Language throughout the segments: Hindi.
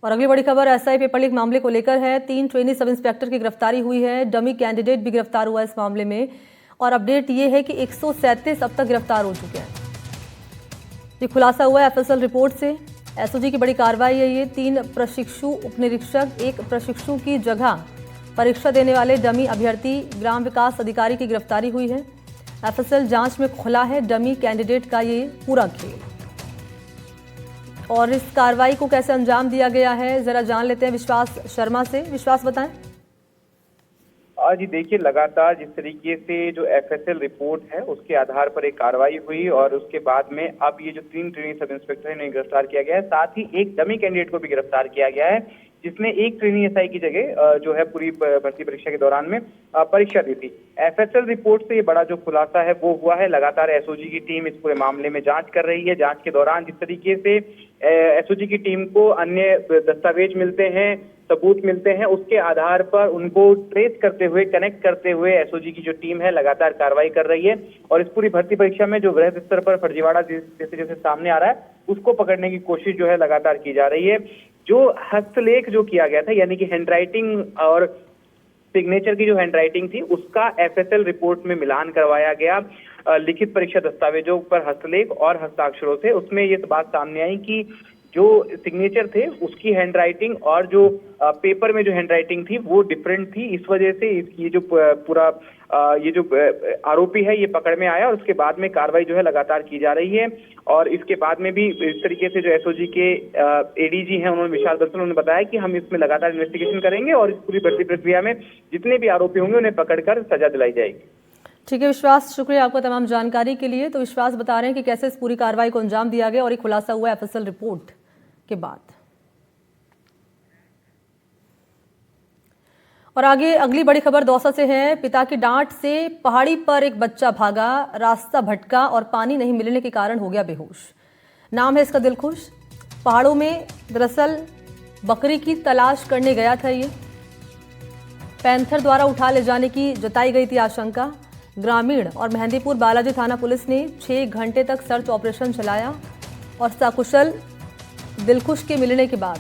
और अगली बड़ी खबर एसआई पेपर लीक मामले को लेकर है। 3 ट्रेनी सब इंस्पेक्टर की गिरफ्तारी हुई है। डमी कैंडिडेट भी गिरफ्तार हुआ इस मामले में। और अपडेट ये है कि 137 अब तक गिरफ्तार हो चुके हैं। ये खुलासा हुआ है एफएसएल रिपोर्ट से। एसओजी की बड़ी कार्रवाई है ये। 3 प्रशिक्षु उपनिरीक्षक, 1 प्रशिक्षु की जगह परीक्षा देने वाले डमी अभ्यर्थी ग्राम विकास अधिकारी की गिरफ्तारी हुई है। एफएसएल जांच में खुला है डमी कैंडिडेट का ये पूरा खेल। और इस कार्रवाई को कैसे अंजाम दिया गया है, जरा जान लेते हैं विश्वास शर्मा से। विश्वास, बताएं। जी देखिए, लगातार जिस तरीके से जो एफएसएल रिपोर्ट है उसके आधार पर एक कार्रवाई हुई और उसके बाद में अब ये जो 3 ट्रेनी सब इंस्पेक्टर इन्हें गिरफ्तार किया गया है। साथ ही एक डमी कैंडिडेट को भी गिरफ्तार किया गया है जिसने एक ट्रेनी एसआई की जगह जो है पूरी भर्ती परीक्षा के दौरान में परीक्षा दी थी। एफएसएल रिपोर्ट से ये बड़ा जो खुलासा है वो हुआ है। लगातार एसओजी की टीम इस पूरे मामले में जांच कर रही है। जांच के दौरान जिस तरीके से एसओजी की टीम को अन्य दस्तावेज मिलते हैं, सबूत मिलते हैं, उसके आधार पर उनको ट्रेस करते हुए, कनेक्ट करते हुए एसओजी की जो टीम है लगातार कार्रवाई कर रही है। और इस पूरी भर्ती परीक्षा में जो वृहद स्तर पर फर्जीवाड़ा जैसे जैसे सामने आ रहा है उसको पकड़ने की कोशिश जो है लगातार की जा रही है। जो हस्तलेख जो किया गया था, यानी कि हैंडराइटिंग और सिग्नेचर की जो हैंडराइटिंग थी उसका एफएसएल रिपोर्ट में मिलान करवाया गया लिखित परीक्षा दस्तावेजों पर हस्तलेख और हस्ताक्षरों से। उसमें ये बात सामने आई कि जो सिग्नेचर थे उसकी हैंडराइटिंग और जो पेपर में जो हैंडराइटिंग थी वो डिफरेंट थी। इस वजह से ये जो पूरा ये जो आरोपी है ये पकड़ में आया और उसके बाद में कार्रवाई जो है लगातार की जा रही है। और इसके बाद में भी इस तरीके से जो एसओजी के एडीजी हैं उन्होंने विशाल बंसल उन्होंने बताया कि हम इसमें लगातार इन्वेस्टिगेशन करेंगे और इस पूरी भर्ती प्रक्रिया में जितने भी आरोपी होंगे उन्हें पकड़कर सजा दिलाई जाएगी। ठीक है विश्वास, शुक्रिया आपका तमाम जानकारी के लिए। तो विश्वास बता रहे हैं कि कैसे इस पूरी कार्रवाई को अंजाम दिया गया और एक खुलासा हुआ एफएसएल रिपोर्ट के बाद। और आगे अगली बड़ी खबर दौसा से है। पिता की डांट से पहाड़ी पर एक बच्चा भागा, रास्ता भटका और पानी नहीं मिलने के कारण हो गया बेहोश। नाम है इसका दिलखुश। पहाड़ों में दरअसल बकरी की तलाश करने गया था ये। पैंथर द्वारा उठा ले जाने की जताई गई थी आशंका। ग्रामीण और मेहंदीपुर बालाजी थाना पुलिस ने 6 घंटे तक सर्च ऑपरेशन चलाया और सकुशल दिलखुश के मिलने के बाद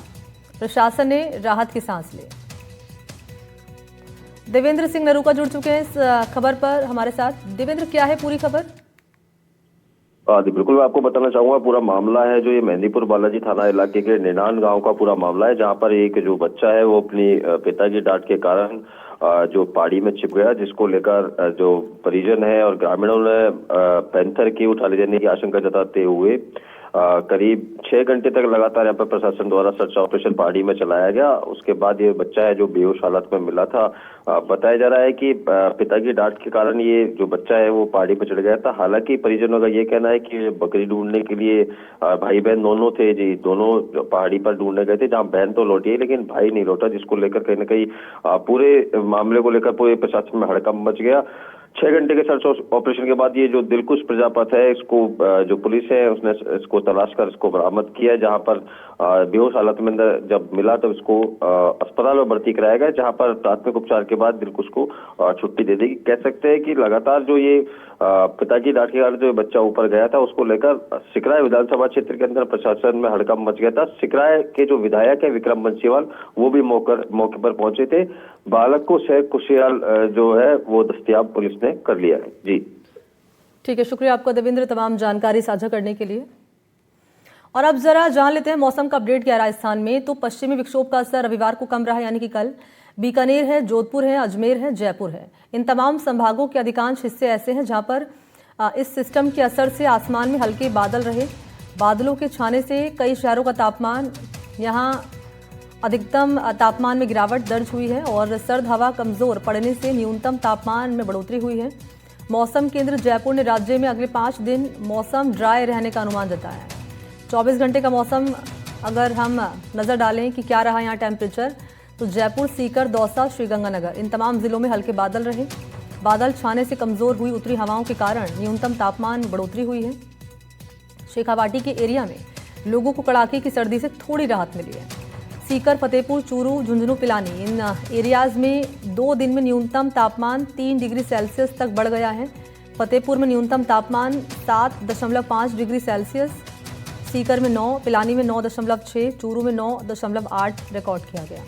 प्रशासन ने राहत की सांस ली। देवेंद्र सिंह नरूका जुड़ चुके हैं इस खबर पर हमारे साथ। देवेंद्र, क्या है पूरी खबर? बिल्कुल, मैं आपको बताना चाहूंगा पूरा मामला है जो ये मेहंदीपुर बालाजी थाना इलाके के निनान गांव का पूरा मामला है, जहां पर एक जो बच्चा है वो अपनी पिता की डांट के कारण जो पहाड़ी में छिप गया, जिसको लेकर जो परिजन है और ग्रामीणों ने पैंथर की उठा ले जाने की आशंका जताते हुए करीब 6 घंटे तक लगातार यहाँ पर प्रशासन द्वारा सर्च ऑपरेशन पहाड़ी में चलाया गया। उसके बाद ये बच्चा है जो बेहोश हालत में मिला था। बताया जा रहा है कि पिता की डांट के कारण ये जो बच्चा है वो पहाड़ी पर चढ़ गया था। हालांकि परिजनों का ये कहना है कि बकरी ढूंढने के लिए भाई बहन दोनों थे जी, दोनों पहाड़ी पर ढूंढने गए थे, जहाँ बहन तो लौटी है लेकिन भाई नहीं लौटा, जिसको लेकर कहीं ना कहीं पूरे मामले को लेकर पूरे प्रशासन में हड़कंप मच गया। 6 घंटे के सर्च ऑपरेशन के बाद ये जो दिलखुश प्रजापत है, इसको जो पुलिस है उसने इसको तलाश कर इसको बरामद किया, जहां पर बेहोश हालत में जब मिला तो इसको अस्पताल में भर्ती कराया गया, जहां पर प्राथमिक उपचार के बाद दिलखुश को छुट्टी दे देगी। कह सकते हैं कि लगातार जो ये पिता की डांट के कारण जो बच्चा ऊपर गया था उसको लेकर सिकराय विधानसभा क्षेत्र के अंदर प्रशासन में हड़कंप मच गया था। सिकराय के जो विधायक है विक्रम बंसीवाल, वो भी मौके पर पहुंचे थे। बालक को सह कुशियाल जो है वो दस्तयाब पुलिस ने कर लिया है जी। ठीक है, शुक्रिया आपका देवेंद्र तमाम जानकारी साझा करने के लिए। और अब जरा जान लेते हैं मौसम का अपडेट क्या है राजस्थान में। तो पश्चिमी विक्षोभ का असर रविवार को कम रहा, यानी कि कल बीकानेर है, जोधपुर है, अजमेर है, जयपुर है। इन तमाम संभागों के अधिकांश हिस्से ऐसे हैं जहां पर इस सिस्टम के असर से आसमान में हल्के बादल रहे। बादलों के छाने से कई शहरों का तापमान, यहाँ अधिकतम तापमान में गिरावट दर्ज हुई है और सर्द हवा कमजोर पड़ने से न्यूनतम तापमान में बढ़ोतरी हुई है। मौसम केंद्र जयपुर ने राज्य में अगले 5 दिन मौसम ड्राई रहने का अनुमान जताया है। 24 घंटे का मौसम अगर हम नज़र डालें कि क्या रहा यहाँ टेम्परेचर, तो जयपुर, सीकर, दौसा, श्रीगंगानगर इन तमाम जिलों में हल्के बादल रहे। बादल छाने से कमजोर हुई उत्तरी हवाओं के कारण न्यूनतम तापमान में बढ़ोतरी हुई है। शेखावाटी के एरिया में लोगों को कड़ाके की सर्दी से थोड़ी राहत मिली है। सीकर, फतेहपुर, चूरू, झुंझुनू, पिलानी इन एरियाज में 2 दिन में न्यूनतम तापमान 3 डिग्री सेल्सियस तक बढ़ गया है। फतेहपुर में न्यूनतम तापमान 7.5 डिग्री सेल्सियस, सीकर में 9, पिलानी में 9.6, चूरू में 9.8 रिकॉर्ड किया गया।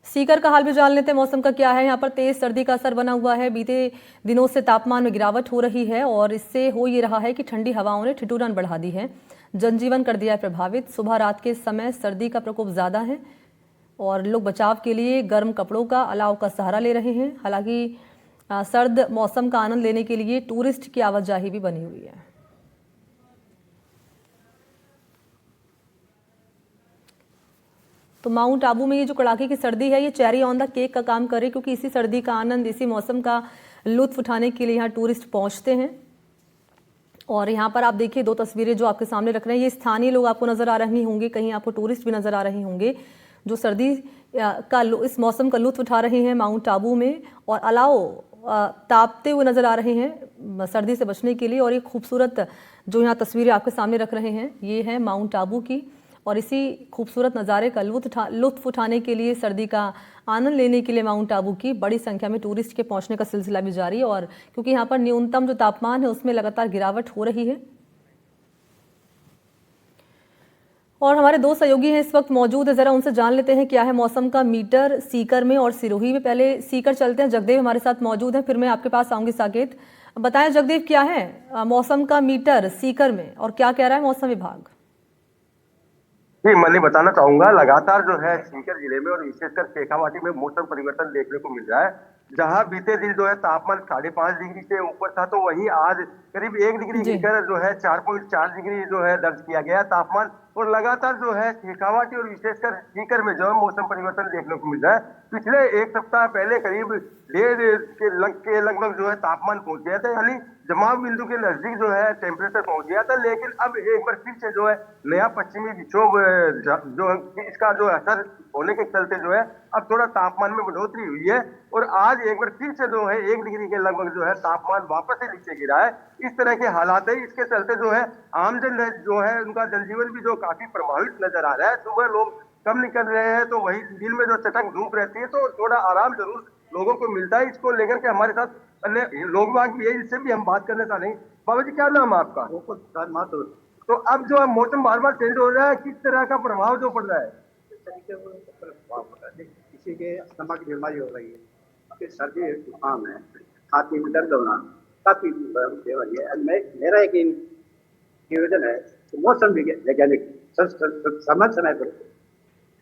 सीकर का हाल भी जान लेते हैं, मौसम का क्या है। यहाँ पर तेज सर्दी का असर बना हुआ है। बीते दिनों से तापमान में गिरावट हो रही है और इससे हो ये रहा है कि ठंडी हवाओं ने ठिठुरन बढ़ा दी है, जनजीवन कर दिया है प्रभावित। सुबह रात के समय सर्दी का प्रकोप ज़्यादा है और लोग बचाव के लिए गर्म कपड़ों का, अलाव का सहारा ले रहे हैं। हालांकि सर्द मौसम का आनंद लेने के लिए टूरिस्ट की आवाजाही भी बनी हुई है। तो माउंट आबू में ये जो कड़ाके की सर्दी है, ये चेरी ऑन द केक का काम करे, क्योंकि इसी सर्दी का आनंद, इसी मौसम का लुत्फ उठाने के लिए यहाँ टूरिस्ट पहुँचते हैं। और यहाँ पर आप देखिए 2 तस्वीरें जो आपके सामने रख रहे हैं, ये स्थानीय लोग आपको नज़र आ रहे होंगे, कहीं आपको टूरिस्ट भी नज़र आ रहे होंगे जो सर्दी का इस मौसम का लुत्फ उठा रहे हैं माउंट आबू में, और अलाव तापते हुए नज़र आ रहे हैं सर्दी से बचने के लिए। और ये खूबसूरत जो यहाँ तस्वीरें आपके सामने रख रहे हैं, ये है माउंट आबू की, और इसी खूबसूरत नज़ारे का लुत्फ उठाने के लिए, सर्दी का आनंद लेने के लिए माउंट आबू की बड़ी संख्या में टूरिस्ट के पहुंचने का सिलसिला भी जारी है। और क्योंकि यहाँ पर न्यूनतम जो तापमान है उसमें लगातार गिरावट हो रही है। और हमारे 2 सहयोगी हैं इस वक्त मौजूद है, ज़रा उनसे जान लेते हैं क्या है मौसम का मीटर सीकर में और सिरोही में। पहले सीकर चलते हैं, जगदेव हमारे साथ मौजूद हैं, फिर मैं आपके पास आऊँगी साकेत। बताएं जगदेव, क्या है मौसम का मीटर सीकर में और क्या कह रहा है मौसम विभाग? जी, मैं बताना चाहूंगा, लगातार जो है सीकर जिले में और विशेषकर शेखावाटी में मौसम परिवर्तन देखने को मिल रहा है। जहां बीते दिन जो है तापमान 5.5 डिग्री से ऊपर था, तो वहीं आज करीब 1 डिग्री गिरकर जो है 4.4 डिग्री जो है दर्ज किया गया तापमान। और लगातार जो है शेखावाटी और विशेषकर सीकर में जो है मौसम परिवर्तन देखने को मिल रहा है। पिछले 1 सप्ताह पहले करीब 1.5 के लगभग जो है तापमान पहुंच गया था, यानी जमाव बिंदु के नजदीक जो है टेम्परेचर पहुंच गया था। लेकिन अब एक बार फिर से जो है नया पश्चिमी विक्षोभ जो इसका जो असर होने के चलते जो है अब थोड़ा तापमान में बढ़ोतरी हुई है। और आज एक बार फिर से जो है 1 डिग्री के लगभग जो है तापमान वापस से नीचे गिरा है। इस तरह के हालात है, इसके चलते जो है आमजन जो है उनका जनजीवन भी जो काफी प्रभावित नजर आ रहा है। सुबह लोग कम निकल रहे हैं, तो वही दिन में जो चटक धूप रहती है तो थोड़ा आराम जरूर लोगों को मिलता है। इसको लेकर के हमारे साथ अन्य लोग बाग भी है, इससे भी हम बात करना चाह रहे हैं। बाबा जी, क्या नाम है आपका? तो अब जो है मौसम बार बार चेंज हो रहा है, किस तरह का प्रभाव जो पड़ रहा है? किसी के अस्थमा की बीमारी हो रही है, फिर सर्दी जुकाम है, छाती में दर्द होना, काफी बीमारी है। मेरा एक निवेदन है, मौसम वैज्ञानिक समय पर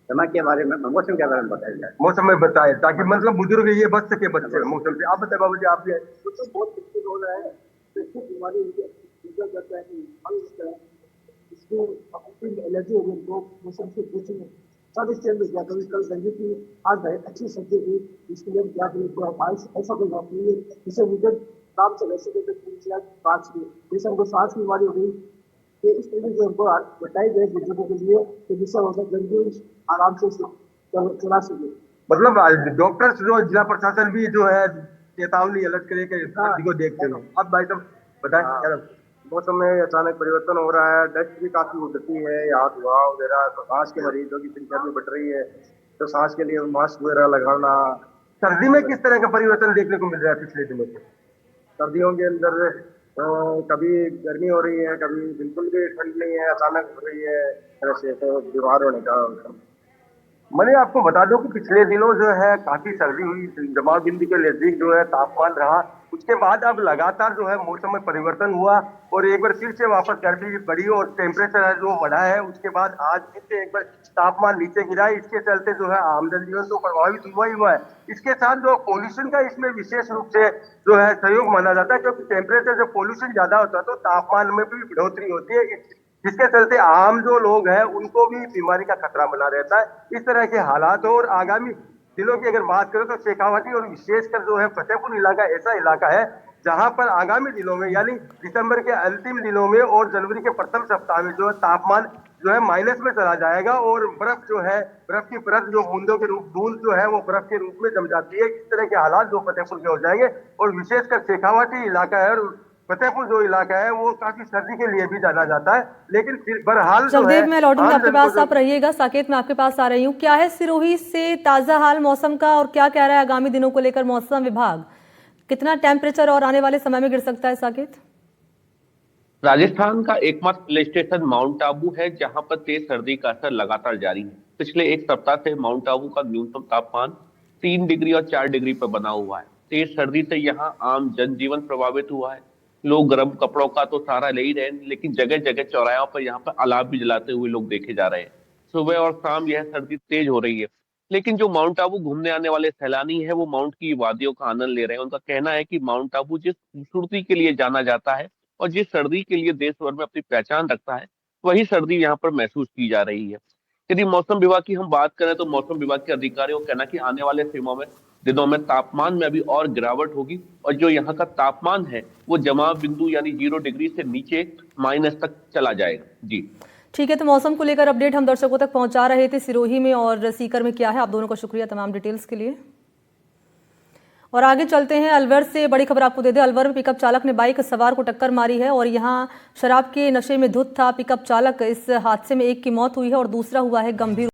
समय के बारे में, मौसम के बारे में बताया जाए। मौसम में बताए ताकि मतलब बुजुर्ग ये बच सके बच्चे मौसम से। आप बताए बाबू जी, आप भी तो बहुत मुश्किल हो रहा है, बीमारी करता है कि इसको एलर्जी हो गई, तो मौसम से पूछेंगे सब इस चेंज हो गया। कभी कल सर्दी की, आज अच्छी सर्दी थी, इसके लिए क्या करें, तो ऐसा कोई बात नहीं है। जिसे मुझे काम से वैसे जैसे हमको सांस की बीमारी हो गई, कि इस तरीके से हमको बताई गए बुजुर्गों के लिए कि जिससे होगा जल्दी आराम से चला सके। मतलब डॉक्टर्स जो जिला प्रशासन भी जो है चेतावनी अलर्ट करे को देखते हैं। अब भाई साहब बताएं। मौसम में अचानक परिवर्तन हो रहा है, डस्ट भी काफी उड़ती है, यहाँ धुआं वगैरह, तो सांस के मरीजों की संख्या भी बढ़ रही है, तो सांस के लिए मास्क वगैरह लगाना। सर्दी में किस तरह का परिवर्तन देखने को मिल रहा है पिछले दिनों से? सर्दियों के अंदर कभी गर्मी हो रही है, कभी बिल्कुल भी ठंड नहीं है, अचानक हो रही है, ऐसे तो बीमार होने का। मैंने आपको बता दूं कि पिछले दिनों जो है काफी सर्दी हुई, जमाव बिंदु के नजदीक जो है तापमान रहा। उसके बाद अब लगातार जो है मौसम में परिवर्तन हुआ और एक बार फिर से वापस गर्मी बढ़ी और टेम्परेचर है जो बढ़ा है। उसके बाद आज फिर से एक बार तापमान नीचे गिरा है। इसके चलते जो है आम जनजीवन तो प्रभावित हुआ ही हुआ है। इसके साथ जो पोल्यूशन का इसमें विशेष रूप से जो है सहयोग माना जाता है, क्योंकि टेम्परेचर जब पोल्यूशन ज्यादा होता है तो तापमान में भी बढ़ोतरी होती है, जिसके चलते आम जो लोग हैं उनको भी बीमारी का खतरा बना रहता है। इस तरह के हालात हो। और आगामी दिनों की अगर बात करें तो शेखावाटी और विशेषकर जो है फतेहपुर इलाका ऐसा इलाका है जहां पर आगामी दिनों में, यानी दिसंबर के अंतिम दिनों में और जनवरी के प्रथम सप्ताह में जो है तापमान जो है माइनस में चला जाएगा और बर्फ जो है, बर्फ की परत जो बूंदों के रूप, बूंद जो है वो बर्फ के रूप में जम जाती है। इस तरह के हालात जो फतेहपुर के हो जाएंगे। और विशेषकर शेखावाटी इलाका है और फतेहपुर जो इलाका है वो काफी सर्दी के लिए भी जाना जाता है। लेकिन फिर बहरहाल जगदेव, मैं लौटूंगा आपके पास, आप रहिएगा। साकेत, मैं आपके पास आ रही हूँ। क्या है सिरोही से ताजा हाल मौसम का और क्या कह रहा है आगामी दिनों को लेकर मौसम विभाग? कितना टेम्परेचर और आने वाले समय में गिर सकता है साकेत? राजस्थान का एकमात्र हिल स्टेशन माउंट आबू है जहां पर तेज सर्दी का असर लगातार जारी है। पिछले एक सप्ताह से माउंट आबू का न्यूनतम तापमान 3 डिग्री और 4 डिग्री पर बना हुआ है। तेज सर्दी से यहाँ आम जनजीवन प्रभावित हुआ है। लोग गर्म कपड़ों का तो सहारा ले ही रहे हैं, लेकिन जगह जगह चौराहों पर यहाँ पर अलाव भी जलाते हुए लोग देखे जा रहे हैं। सुबह और शाम यह सर्दी तेज हो रही है, लेकिन जो माउंट आबू घूमने आने वाले सैलानी है वो माउंट की वादियों का आनंद ले रहे हैं। उनका कहना है कि माउंट आबू जिस खूबसूरती के लिए जाना जाता है और जिस सर्दी के लिए देश भर में अपनी पहचान रखता है, वही सर्दी यहाँ पर महसूस की जा रही है। यदि मौसम विभाग की हम बात करें तो मौसम विभाग के अधिकारियों का कहना है कि आने वाले दिनों में तापमान में अभी और गिरावट होगी और जो यहाँ का तापमान है वो जमाव बिंदु यानी 0 डिग्री से नीचे माइनस तक चला जाएगा। जी ठीक है, तो मौसम को लेकर अपडेट हम दर्शकों तक पहुंचा रहे थे। सिरोही में और सीकर में क्या है, आप दोनों का शुक्रिया तमाम डिटेल्स के लिए। और आगे चलते हैं, अलवर से बड़ी खबर आपको दे दें। अलवर में पिकअप चालक ने बाइक सवार को टक्कर मारी है और यहां शराब के नशे में धुत था पिकअप चालक। इस हादसे में एक की मौत हुई है और दूसरा हुआ है गंभीर